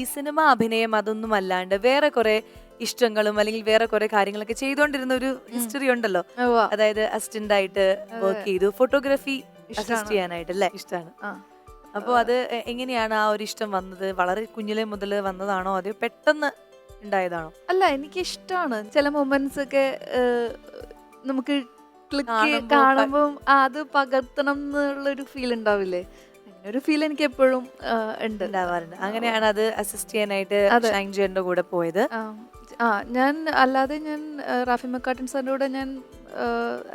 ഈ സിനിമ അഭിനയം അതൊന്നും അല്ലാണ്ട് വേറെ കുറെ ഇഷ്ടങ്ങളും അല്ലെങ്കിൽ വേറെ കുറെ കാര്യങ്ങളൊക്കെ ചെയ്തുകൊണ്ടിരുന്ന ഒരു ഹിസ്റ്ററി ഉണ്ടല്ലോ. അതായത് അസിസ്റ്റന്റ് ആയിട്ട് വർക്ക് ചെയ്തു, ഫോട്ടോഗ്രാഫി അസിസ്റ്റ് ചെയ്യാനായിട്ട് അല്ലേ? ഇഷ്ടമാണ്. അപ്പൊ അത് എങ്ങനെയാണ് ആ ഒരു ഇഷ്ടം വന്നത്? വളരെ കുഞ്ഞിലെ മുതൽ വന്നതാണോ അതോ പെട്ടെന്ന് ഉണ്ടായതാണോ? അല്ല, എനിക്ക് ഇഷ്ടമാണ് ചില മൊമെന്റ്സ് ഒക്കെ നമുക്ക് ക്ലിക്ക് കാണുമ്പോൾ അത് പകർത്തണം എന്നുള്ളൊരു ഫീൽ ഉണ്ടാവില്ലേ? അങ്ങനെ ഒരു ഫീൽ എനിക്ക് എപ്പോഴും ഉണ്ടാവാറുണ്ട്. അങ്ങനെയാണ് അത് അസിസ്റ്റ് ചെയ്യാനായിട്ട് ഷൈൻ ചേട്ടന്റെ കൂടെ പോയത്. ഞാൻ അല്ലാതെ റാഫി മക്കാട്ടൻ സാറിന്റെ കൂടെ ഞാൻ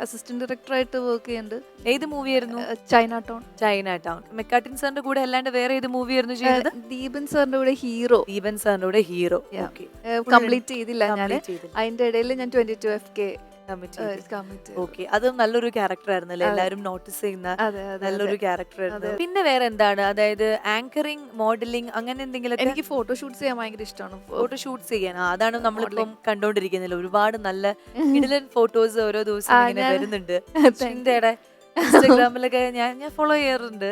അസിസ്റ്റന്റ് ഡയറക്ടറായിട്ട് വർക്ക് ചെയ്യുന്നുണ്ട്. ഏത് മൂവിയായിരുന്നു? China town. China town. Mecartin സാറിന്റെ കൂടെ അല്ലാണ്ട് വേറെ ഏത് മൂവിയായിരുന്നു ചെയ്തത്? ദീപൻ സാറിന്റെ കൂടെ ഹീറോ. ദീപൻ സാറിന്റെ കൂടെ ഹീറോ കംപ്ലീറ്റ് ചെയ്തില്ല ഞാൻ. അതിന്റെ ഇടയിൽ ഞാൻ 22 FK. ഓക്കെ, അതും നല്ലൊരു ക്യാരക്ടർ ആയിരുന്നല്ലേ, എല്ലാവരും നോട്ടീസ് ചെയ്യുന്ന നല്ലൊരു ക്യാരക്ടർ ആയിരുന്നു. പിന്നെ വേറെ എന്താണ്, അതായത് ആങ്കറിങ്, മോഡലിംഗ് അങ്ങനെ എന്തെങ്കിലും? എനിക്ക് ഫോട്ടോഷൂട്ട്സ് ചെയ്യാൻ ഭയങ്കര ഇഷ്ടമാണ്. ഫോട്ടോഷൂട്ട്സ് ചെയ്യാൻ അതാണ് നമ്മളിപ്പം കണ്ടോണ്ടിരിക്കുന്നില്ല. ഒരുപാട് നല്ല കിടിലൻ ഫോട്ടോസ് ഓരോ ദിവസം ഇങ്ങനെ വരുന്നുണ്ട്. ചിന്തയുടെ ഇൻസ്റ്റാഗ്രാമിലൊക്കെ ഞാൻ ഫോളോ ചെയ്യാറുണ്ട്.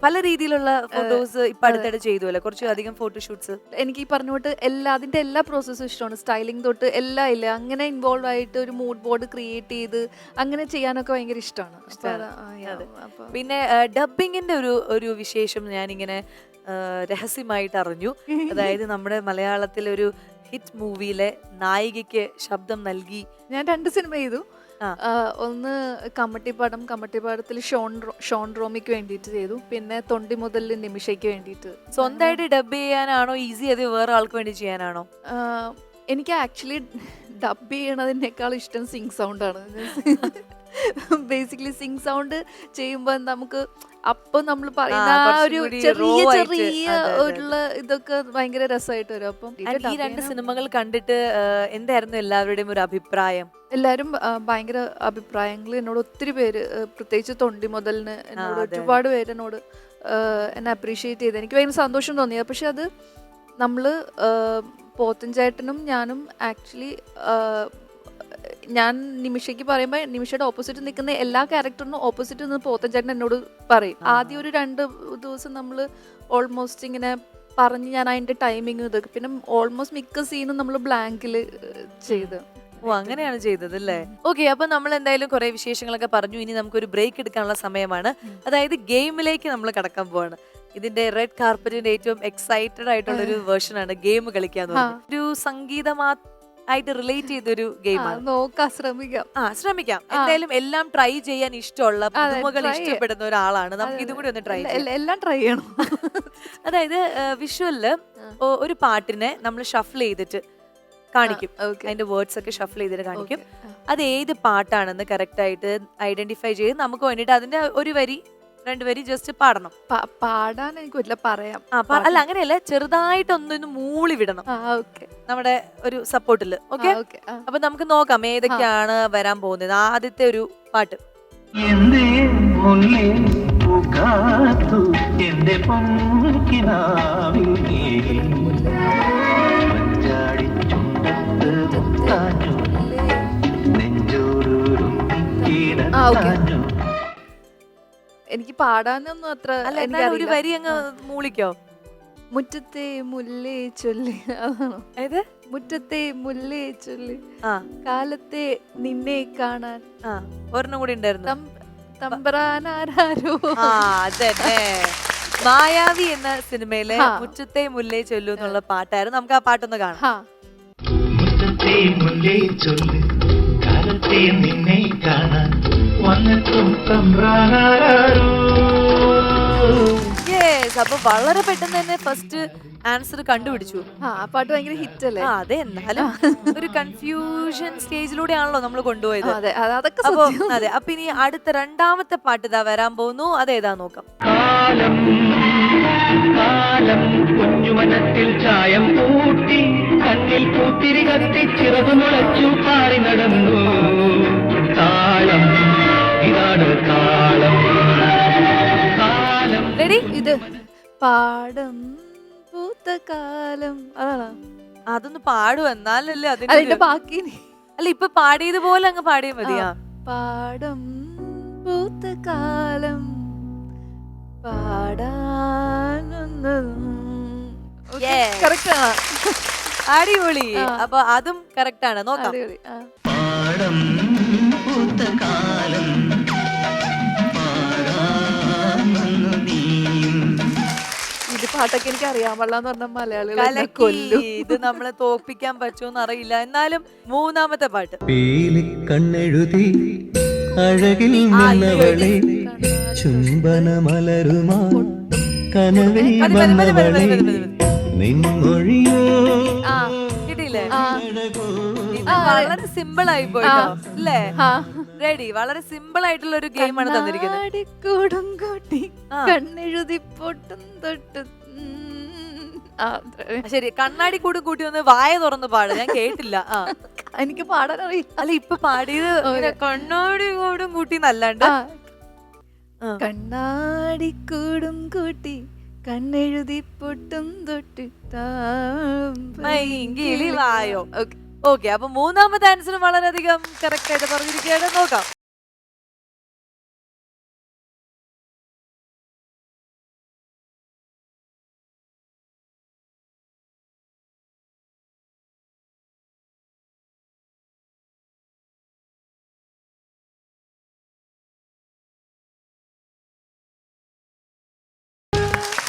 പല രീതിയിലുള്ള ഫോട്ടോസ് ഇപ്പൊ അടുത്തിടെ ചെയ്തു അല്ലെ, കുറച്ച് അധികം ഫോട്ടോഷൂട്ട്സ്. എനിക്ക് ഈ പറഞ്ഞോട്ട് അതിന്റെ എല്ലാ പ്രോസസ്സും ഇഷ്ടമാണ്. സ്റ്റൈലിംഗ് തൊട്ട് എല്ലാം ഇല്ല അങ്ങനെ ഇൻവോൾവ് ആയിട്ട് ഒരു മൂഡ് ബോർഡ് ക്രിയേറ്റ് ചെയ്ത് അങ്ങനെ ചെയ്യാനൊക്കെ ഭയങ്കര ഇഷ്ടമാണ്. പിന്നെ ഡബിങ്ങിന്റെ ഒരു വിശേഷം ഞാനിങ്ങനെ രഹസ്യമായിട്ട് അറിഞ്ഞു. അതായത് നമ്മുടെ മലയാളത്തിലെ ഒരു ഹിറ്റ് മൂവിയിലെ നായികയ്ക്ക് ശബ്ദം നൽകി. ഞാൻ 2 സിനിമ ചെയ്തു. ഒന്ന് കമ്മട്ടിപ്പാടത്തിൽ ഷോൺ റോമിക്ക് വേണ്ടിയിട്ട് ചെയ്തു. പിന്നെ തൊണ്ടി മുതൽ നിമിഷയ്ക്ക് വേണ്ടിയിട്ട്. സ്വന്തമായിട്ട് ഡബ് ചെയ്യാനാണോ ഈസി, അത് വേറെ ആൾക്ക് വേണ്ടി ചെയ്യാനാണോ? എനിക്ക് ആക്ച്വലി ഡബ് ചെയ്യണതിനേക്കാൾ ഇഷ്ടം സിങ് സൗണ്ടാണ്. ബേസിക്കലി സിങ് സൗണ്ട് ചെയ്യുമ്പോൾ നമുക്ക് അപ്പൊ നമ്മൾ പറയുന്ന ആ ഒരു ചെറിയ ഉള്ള ഇതൊക്കെ ഭയങ്കര രസമായിട്ട് വരും. അപ്പം ഈ 2 സിനിമകൾ കണ്ടിട്ട് എന്തായിരുന്നു എല്ലാവരുടെയും ഒരു അഭിപ്രായം? എല്ലാവരും ഭയങ്കര അഭിപ്രായങ്ങൾ എന്നോട് ഒത്തിരി പേര്, പ്രത്യേകിച്ച് തൊണ്ടി മുതലിന് എന്നോട് ഒരുപാട് പേര് എന്നോട് എന്നെ അപ്രീഷിയേറ്റ് ചെയ്ത് എനിക്ക് ഭയങ്കര സന്തോഷം തോന്നിയത്. പക്ഷെ അത് നമ്മള് പോത്തൻ ചേട്ടനും ഞാനും ആക്ച്വലി ഞാൻ നിമിഷയ്ക്ക് പറയുമ്പോൾ നിമിഷയുടെ ഓപ്പോസിറ്റ് നിൽക്കുന്ന എല്ലാ ക്യാരക്ടറിനും ഓപ്പോസിറ്റ് നിന്ന് പോത്തൻ ചേട്ടൻ എന്നോട് പറയും. ആദ്യം ഒരു 2 ദിവസം നമ്മൾ ഓൾമോസ്റ്റ് ഇങ്ങനെ പറഞ്ഞ് ഞാൻ അതിന്റെ ടൈമിങ് ഇതൊക്കെ, പിന്നെ ഓൾമോസ്റ്റ് മിക്ക സീനും നമ്മൾ ബ്ലാങ്കിൽ ചെയ്ത്. അങ്ങനെയാണ് ചെയ്തത് അല്ലേ? ഓക്കെ, അപ്പൊ നമ്മൾ എന്തായാലും കുറെ വിശേഷങ്ങളൊക്കെ പറഞ്ഞു. ഇനി നമുക്കൊരു ബ്രേക്ക് എടുക്കാനുള്ള സമയമാണ്. അതായത് ഗെയിമിലേക്ക് നമ്മൾ കടക്കാൻ പോവാണ്. ഇതിന്റെ റെഡ് കാർപ്പറ്റിന്റെ ഏറ്റവും എക്സൈറ്റഡ് ആയിട്ടുള്ള ഒരു വേർഷൻ ആണ് ഗെയിം കളിക്കാന്ന് പറഞ്ഞത്. ഒരു സംഗീതമായിട്ട് റിലേറ്റ് ചെയ്തൊരു ഗെയിമാണ്. ശ്രമിക്കാം. എന്തായാലും എല്ലാം ട്രൈ ചെയ്യാൻ ഇഷ്ടമുള്ള, പുതുമകൾ ഇഷ്ടപ്പെടുന്ന ഒരാളാണ്. നമുക്ക് ഇതും കൂടി ഒന്ന് ട്രൈ ചെയ്യാം. എല്ലാം ട്രൈ ചെയ്യണം. അതായത് വിഷ്വലില് ഒരു പാട്ടിനെ നമ്മൾ ഷഫിൾ ചെയ്തിട്ട് കാണിക്കും. അതിന്റെ വേർഡ്സ് ഒക്കെ ഷഫിൾ ചെയ്തിട്ട് കാണിക്കും. അത് ഏത് പാട്ടാണെന്ന് കറക്റ്റ് ആയിട്ട് ഐഡന്റിഫൈ ചെയ്ത് നമുക്ക് വേണ്ടിട്ട് അതിന്റെ 1 വരി 2 വരി ജസ്റ്റ് പാടണം. പാടാൻ എനിക്ക് പറ്റില്ല, പറയാം. അല്ല അങ്ങനെയല്ല, ചെറുതായിട്ടൊന്ന് മൂളി വിടണം നമ്മുടെ ഒരു സപ്പോർട്ടില്. ഓക്കെ, അപ്പൊ നമുക്ക് നോക്കാം ഏതൊക്കെയാണ് വരാൻ പോകുന്നത്. ആദ്യത്തെ ഒരു പാട്ട്. എനിക്ക് പാടാനൊന്നും അത്ര ഒരു വരി അങ്ങ് മൂളിക്കോ? മുറ്റത്തെ മുല്ലേ ചൊല്ലി, അതാണോ? ഏത്? മുറ്റത്തെ മുല്ലേ ചൊല്ലി കാലത്തെ നിന്നെ കാണാൻ. ഒരെണ്ണം കൂടി ഉണ്ടായിരുന്നു. തമ്പ്രാനാരോ. അതന്നെ, മായാവി എന്ന സിനിമയിലെ മുറ്റത്തെ മുല്ലേ ചൊല്ലു എന്നുള്ള പാട്ടായിരുന്നു. നമുക്ക് ആ പാട്ടൊന്ന് കാണാം. മുറ്റത്തെ മുല്ലേ ചൊല്ലു കാലത്തെ നിന്നെ കാണാൻ വന്നെത്തും തമ്പ്രാനാരോ. അപ്പൊ വളരെ പെട്ടെന്ന് തന്നെ ഫസ്റ്റ് ആൻസർ കണ്ടുപിടിച്ചു. ആ പാട്ട് ഭയങ്കര ഹിറ്റ് അല്ലേ? അതെ, എന്നാലും ഒരു കൺഫ്യൂഷൻ സ്റ്റേജിലൂടെയാണല്ലോ നമ്മൾ കൊണ്ടുപോയത്. അതെ, അപ്പൊ ഇനി അടുത്ത 2ാമത്തെ പാട്ട് ഇതാ വരാൻ പോകുന്നു. അതേതാ നോക്കാം. കുഞ്ഞുമനത്തിൽ ചായം പൂട്ടി കണ്ണിൽ പൂത്തിരി കത്തി ചിറകു മുളച്ചു പാറി നടന്നു. താളം ഇതാണ് താളം. റെഡി? ഇത് പാടം പൂത്ത കാലം, അതാണോ? അതൊന്ന് പാടും, എന്നാലല്ലേ അതിന്റെ ബാക്കി. അല്ല, ഇപ്പൊ പാടിയതുപോലെ അങ്ങ് പാടിയാ മതിയാ. പാടം പൂത്ത കാലം പാടാനൊന്നും Yes. കറക്റ്റ് ആണ്. അടിപൊളി. അപ്പൊ അതും കറക്റ്റ് ആണ്. നോക്കാം. അടിപൊളി. പാടം പൂത്ത കാലം പാടാമെന്നു നീയും. ഇത് പാട്ടൊക്കെ എനിക്ക് അറിയാൻ പാടില്ലാന്ന് പറഞ്ഞ മലയാളികൾ എന്നെ കലക്കി. കൊല്ലും. ഇത് നമ്മളെ തോപ്പിക്കാൻ പറ്റുമെന്ന് അറിയില്ല. എന്നാലും മൂന്നാമത്തെ പാട്ട്. പീലിക്കണ്ണെഴുതി അഴകിൽ നിന്നവളെ ചുംബനമലരുമാ കനവിൽ മതി, മതി, മതി, മതി, മതി, മതി, മതി. നിൻമൊഴിയോ ആ, കിട്ടിയില്ലേ? ആ, അഴകോ. ഇത് വളരെ സിമ്പിൾ ആയി പോയിട്ടോ അല്ലേ? ആ. റെഡി. വളരെ സിമ്പിൾ ആയിട്ടുള്ള ഒരു ഗെയിം ആണ് തന്നിരിക്കുന്നത്. കണ്ണാടിക്കൂടും കൂട്ടി ആ. കണ്ണെഴുതി പൊട്ടും തൊട്ട് ശരി, കണ്ണാടി കൂടി കൂട്ടി ഒന്ന് വായ തുറന്ന് പാട്. ഞാൻ കേട്ടില്ല. ആ, എനിക്ക് പാടാൻ അറിയില്ല. അല്ല ഇപ്പൊ പാടിയത് ഇങ്ങനെ കണ്ണാടി കൂടും കൂട്ടി എന്നല്ലാണ്ട്. ആ. കണ്ണാടിക്കൂടും കൂട്ടി കണ്ണെഴുതി പൊട്ടും തൊട്ട് മൈങ്കിളി വായോ. ഓക്കെ, അപ്പൊ മൂന്നാമത്തെ ആൻസർ വളരെയധികം കറക്റ്റ് ആയിട്ട് പറഞ്ഞിരിക്കുകയാണ്. നോക്കാം.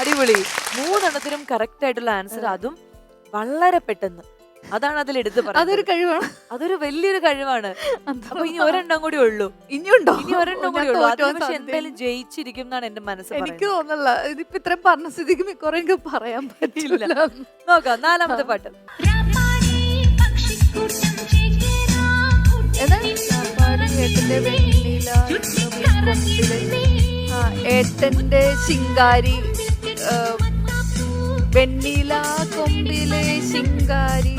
അടിപൊളി. മൂന്നെണ്ണത്തിനും കറക്റ്റ് ആയിട്ടുള്ള ആൻസർ, അതും വളരെ പെട്ടെന്ന്. അതാണ് അതിൽ എടുത്ത് അതൊരു പറയുന്നത്. കഴിവാണ്. അതൊരു വലിയൊരു കഴിവാണ്. അപ്പൊ ഇനി ഒരെണ്ണം കൂടി ഉള്ളൂ. ഇനിയുണ്ടോ? ഇനി ഒരെണ്ണം കൂടി ഉള്ളൂ. അതിൽ പക്ഷെ എന്തായാലും ജയിച്ചിരിക്കും എന്നാണ് എന്റെ മനസ്സ് എനിക്ക് പറയുന്നത്. തോന്നല്ല. ഇതിപ്പോ ഇത്രയും പറഞ്ഞ സ്ഥിതിക്ക് മിക്കവാറും എനിക്ക് പറയാൻ പറ്റില്ല. നോക്കാം നാലാമത്തെ പാട്ട്. ഏട്ടന്റെ വെണ്ണില ആ, ഏട്ടന്റെ ശിങ്കാരി വെണ്ണില കൊമ്പിലെ ശിങ്കാരി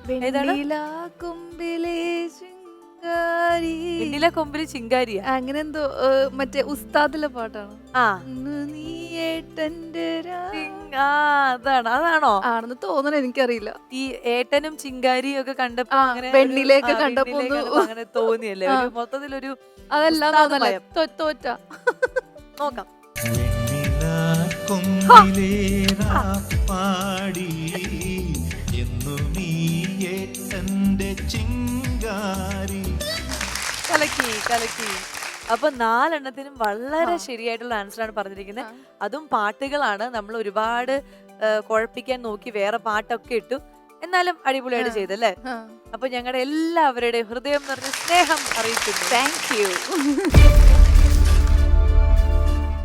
വെണ്ണില കൊമ്പിലെ ശിങ്കാരി വെണ്ണില കൊമ്പില് ചിങ്കാരിയാ. അങ്ങനെ എന്തോ മറ്റേ ഉസ്താദിലെ പാട്ടാണ്. ആ, ഇന്ന് നീ ഏട്ടന്റെ ആ, അതാണോ ആണെന്ന് തോന്നണ എനിക്കറിയില്ല. ഈ ഏട്ടനും ചിങ്കാരിയും ഒക്കെ കണ്ടപ്പോ ആ, അങ്ങനെ വെണ്ണിലയൊക്കെ കണ്ടപ്പോ ഒന്ന് അങ്ങനെ തോന്നിയല്ലേ? ഒരു മൊത്തത്തിലൊരു അതെല്ലാം ഉസ്താദ് തോന്നല്ലേ? ഭയം. തോറ്റ നോക്കാം. പാടി എന്നു നീ ഏട്ടന്റെ ചിങ്കാരി. കലക്കി കലക്കി. അപ്പൊ നാലെണ്ണത്തിനും വളരെ ശരിയായിട്ടുള്ള ആൻസർ ആണ് പറഞ്ഞിരിക്കുന്നത്. അതും പാട്ടുകളാണ്. നമ്മൾ ഒരുപാട് കുഴപ്പിക്കാൻ നോക്കി, വേറെ പാട്ടൊക്കെ ഇട്ടു. എന്നാലും അടിപൊളിയായിട്ട് ചെയ്തല്ലേ? അപ്പൊ ഞങ്ങളുടെ എല്ലാവരുടെയും ഹൃദയം നിറഞ്ഞ സ്നേഹം അറിയിക്കുന്നു. Thank you.